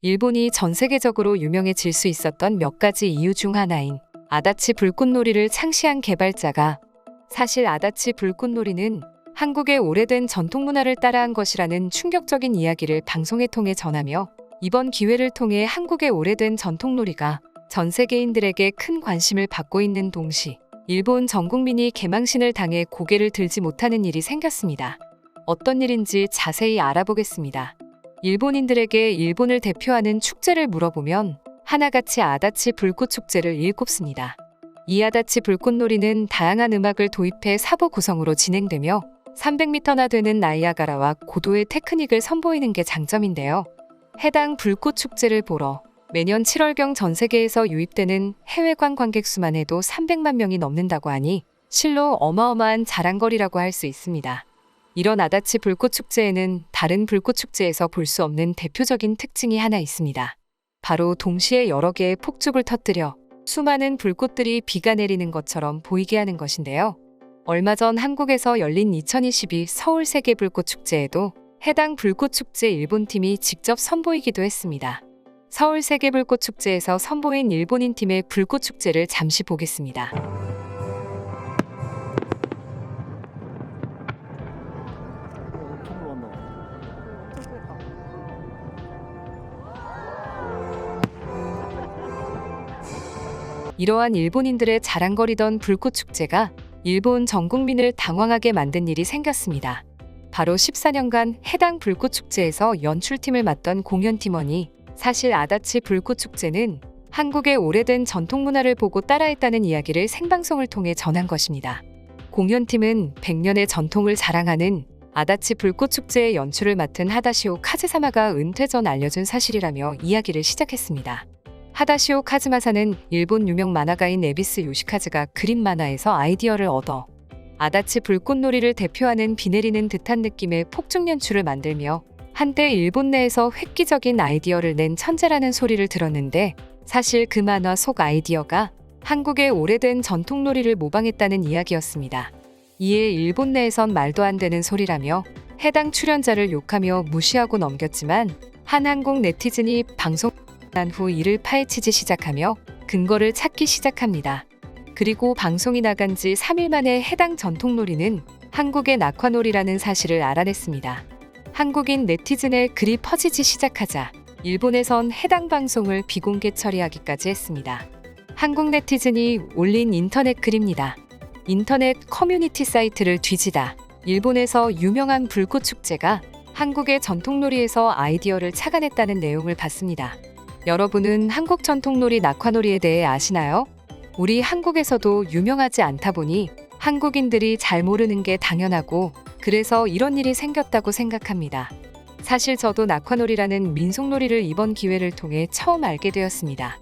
일본이 전 세계적으로 유명해질 수 있었던 몇 가지 이유 중 하나인 아다치 불꽃놀이를 창시한 개발자가 사실 아다치 불꽃놀이는 한국의 오래된 전통 문화를 따라한 것이라는 충격적인 이야기를 방송에 통해 전하며 이번 기회를 통해 한국의 오래된 전통놀이가 전 세계인들에게 큰 관심을 받고 있는 동시 일본 전 국민이 개망신을 당해 고개를 들지 못하는 일이 생겼습니다. 어떤 일인지 자세히 알아보겠습니다. 일본인들에게 일본을 대표하는 축제를 물어보면 하나같이 아다치 불꽃축제를 일꼽습니다. 이 아다치 불꽃놀이는 다양한 음악을 도입해 사부 구성으로 진행되며 300m나 되는 나이아가라와 고도의 테크닉을 선보이는 게 장점인데요. 해당 불꽃축제를 보러 매년 7월경 전 세계에서 유입되는 해외 관광객 수만 해도 300만 명이 넘는다고 하니 실로 어마어마한 자랑거리라고 할 수 있습니다. 이런 아다치 불꽃축제에는 다른 불꽃축제에서 볼 수 없는 대표적인 특징이 하나 있습니다. 바로 동시에 여러 개의 폭죽을 터뜨려 수많은 불꽃들이 비가 내리는 것처럼 보이게 하는 것인데요. 얼마 전 한국에서 열린 2022 서울 세계불꽃축제에도 해당 불꽃축제 일본팀이 직접 선보이기도 했습니다. 서울 세계불꽃축제에서 선보인 일본인 팀의 불꽃축제를 잠시 보겠습니다. 이러한 일본인들의 자랑거리던 불꽃축제가 일본 전 국민을 당황하게 만든 일이 생겼습니다. 바로 14년간 해당 불꽃축제에서 연출팀을 맡던 공연팀원이 사실 아다치 불꽃축제는 한국의 오래된 전통문화를 보고 따라했다는 이야기를 생방송을 통해 전한 것입니다. 공연팀은 100년의 전통을 자랑하는 아다치 불꽃축제의 연출을 맡은 하다시오 카즈사마가 은퇴 전 알려준 사실이라며 이야기를 시작했습니다. 하다시오 카즈마사는 일본 유명 만화가인 에비스 요시카즈가 그림 만화에서 아이디어를 얻어 아다치 불꽃놀이를 대표하는 비 내리는 듯한 느낌의 폭죽 연출을 만들며 한때 일본 내에서 획기적인 아이디어를 낸 천재라는 소리를 들었는데 사실 그 만화 속 아이디어가 한국의 오래된 전통놀이를 모방했다는 이야기였습니다. 이에 일본 내에선 말도 안 되는 소리라며 해당 출연자를 욕하며 무시하고 넘겼지만 한 한국 네티즌이 방송 난 후 이를 파헤치지 시작하며 근거를 찾기 시작합니다. 그리고 방송이 나간 지 3일 만에 해당 전통놀이는 한국의 낙화놀이라는 사실을 알아냈습니다. 한국인 네티즌의 글이 퍼지기 시작하자 일본에선 해당 방송을 비공개 처리하기까지 했습니다. 한국 네티즌이 올린 인터넷 글입니다. 인터넷 커뮤니티 사이트를 뒤지다 일본에서 유명한 불꽃축제가 한국의 전통놀이에서 아이디어를 착안했다는 내용을 봤습니다. 여러분은 한국 전통놀이 낙화놀이에 대해 아시나요? 우리 한국에서도 유명하지 않다 보니 한국인들이 잘 모르는 게 당연하고 그래서 이런 일이 생겼다고 생각합니다. 사실 저도 낙화놀이라는 민속놀이를 이번 기회를 통해 처음 알게 되었습니다.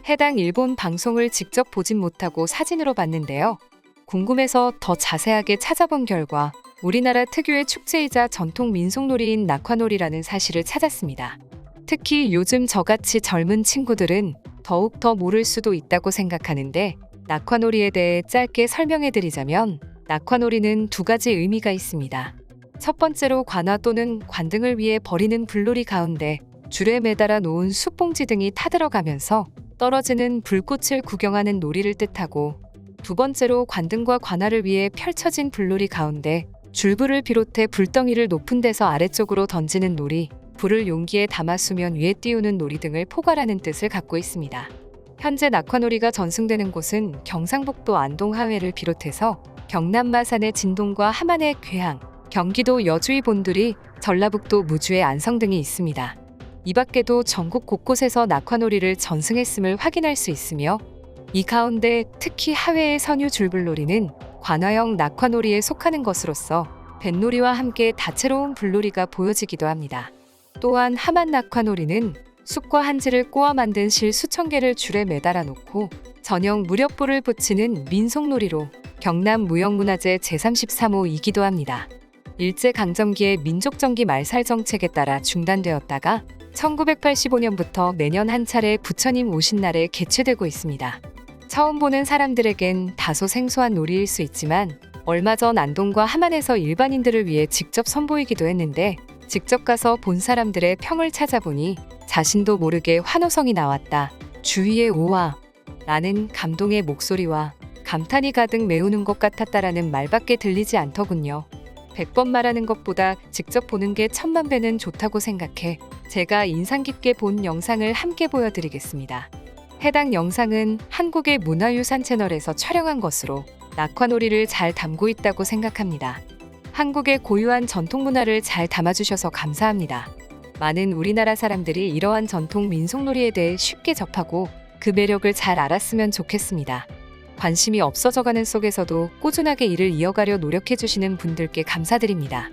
해당 일본 방송을 직접 보진 못하고 사진으로 봤는데요. 궁금해서 더 자세하게 찾아본 결과 우리나라 특유의 축제이자 전통 민속놀이인 낙화놀이라는 사실을 찾았습니다. 특히 요즘 저같이 젊은 친구들은 더욱 더 모를 수도 있다고 생각하는데 낙화놀이에 대해 짧게 설명해드리자면 낙화놀이는 두 가지 의미가 있습니다. 첫 번째로 관화 또는 관등을 위해 버리는 불놀이 가운데 줄에 매달아 놓은 숯봉지 등이 타들어가면서 떨어지는 불꽃을 구경하는 놀이를 뜻하고 두 번째로 관등과 관화를 위해 펼쳐진 불놀이 가운데 줄불을 비롯해 불덩이를 높은 데서 아래쪽으로 던지는 놀이, 불을 용기에 담아 수면 위에 띄우는 놀이 등을 포괄하는 뜻을 갖고 있습니다. 현재 낙화놀이가 전승되는 곳은 경상북도 안동 하회를 비롯해서 경남 마산의 진동과 함안의 괴항, 경기도 여주의 본두리, 전라북도 무주의 안성 등이 있습니다. 이 밖에도 전국 곳곳에서 낙화놀이를 전승했음을 확인할 수 있으며 이 가운데 특히 하회의 선유 줄불놀이는 관화형 낙화놀이에 속하는 것으로서 뱃놀이와 함께 다채로운 불놀이가 보여지기도 합니다. 또한 함안 낙화놀이는 숯과 한지를 꼬아 만든 실 수천 개를 줄에 매달아 놓고 전형 무렵불을 붙이는 민속놀이로 경남 무형문화재 제33호이기도 합니다. 일제강점기의 민족정기 말살 정책에 따라 중단되었다가 1985년부터 매년 한 차례 부처님 오신 날에 개최되고 있습니다. 처음 보는 사람들에겐 다소 생소한 놀이일 수 있지만 얼마 전 안동과 함안에서 일반인들을 위해 직접 선보이기도 했는데 직접 가서 본 사람들의 평을 찾아보니 자신도 모르게 환호성이 나왔다. 주위에 우와! 라는 감동의 목소리와 감탄이 가득 메우는 것 같았다라는 말밖에 들리지 않더군요. 100번 말하는 것보다 직접 보는 게 1000만 배는 좋다고 생각해 제가 인상 깊게 본 영상을 함께 보여드리겠습니다. 해당 영상은 한국의 문화유산 채널에서 촬영한 것으로 낙화놀이를 잘 담고 있다고 생각합니다. 한국의 고유한 전통 문화를 잘 담아주셔서 감사합니다. 많은 우리나라 사람들이 이러한 전통 민속놀이에 대해 쉽게 접하고 그 매력을 잘 알았으면 좋겠습니다. 관심이 없어져가는 속에서도 꾸준하게 이를 이어가려 노력해주시는 분들께 감사드립니다.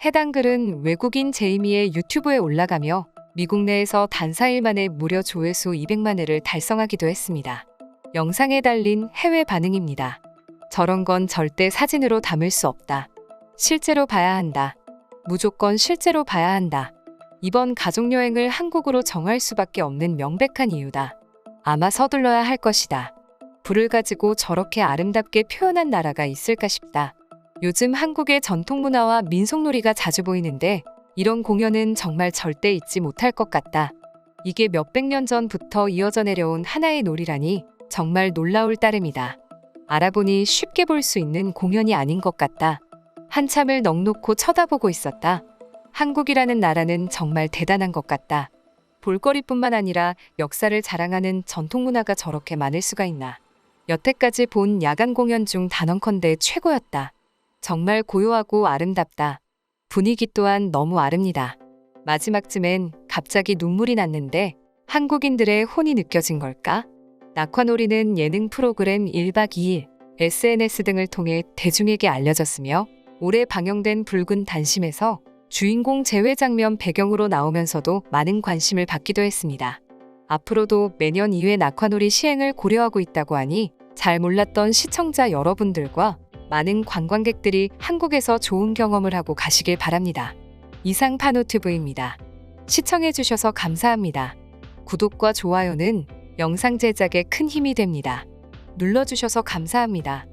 해당 글은 외국인 제이미의 유튜브에 올라가며 미국 내에서 단 4일 만에 무려 조회수 200만 회를 달성하기도 했습니다. 영상에 달린 해외 반응입니다. 저런 건 절대 사진으로 담을 수 없다. 실제로 봐야 한다. 무조건 실제로 봐야 한다. 이번 가족여행을 한국으로 정할 수밖에 없는 명백한 이유다. 아마 서둘러야 할 것이다. 불을 가지고 저렇게 아름답게 표현한 나라가 있을까 싶다. 요즘 한국의 전통문화와 민속놀이가 자주 보이는데 이런 공연은 정말 절대 잊지 못할 것 같다. 이게 몇백 년 전부터 이어져 내려온 하나의 놀이라니 정말 놀라울 따름이다. 알아보니 쉽게 볼 수 있는 공연이 아닌 것 같다. 한참을 넋놓고 쳐다보고 있었다. 한국이라는 나라는 정말 대단한 것 같다. 볼거리뿐만 아니라 역사를 자랑하는 전통문화가 저렇게 많을 수가 있나. 여태까지 본 야간 공연 중 단언컨대 최고였다. 정말 고요하고 아름답다. 분위기 또한 너무 아릅니다. 마지막쯤엔 갑자기 눈물이 났는데 한국인들의 혼이 느껴진 걸까? 낙화놀이는 예능 프로그램 1박 2일, SNS 등을 통해 대중에게 알려졌으며 올해 방영된 붉은 단심에서 주인공 재회 장면 배경으로 나오면서도 많은 관심을 받기도 했습니다. 앞으로도 매년 2회 낙화놀이 시행을 고려하고 있다고 하니 잘 몰랐던 시청자 여러분들과 많은 관광객들이 한국에서 좋은 경험을 하고 가시길 바랍니다. 이상 파노튜브입니다. 시청해주셔서 감사합니다. 구독과 좋아요는 영상 제작에 큰 힘이 됩니다. 눌러주셔서 감사합니다.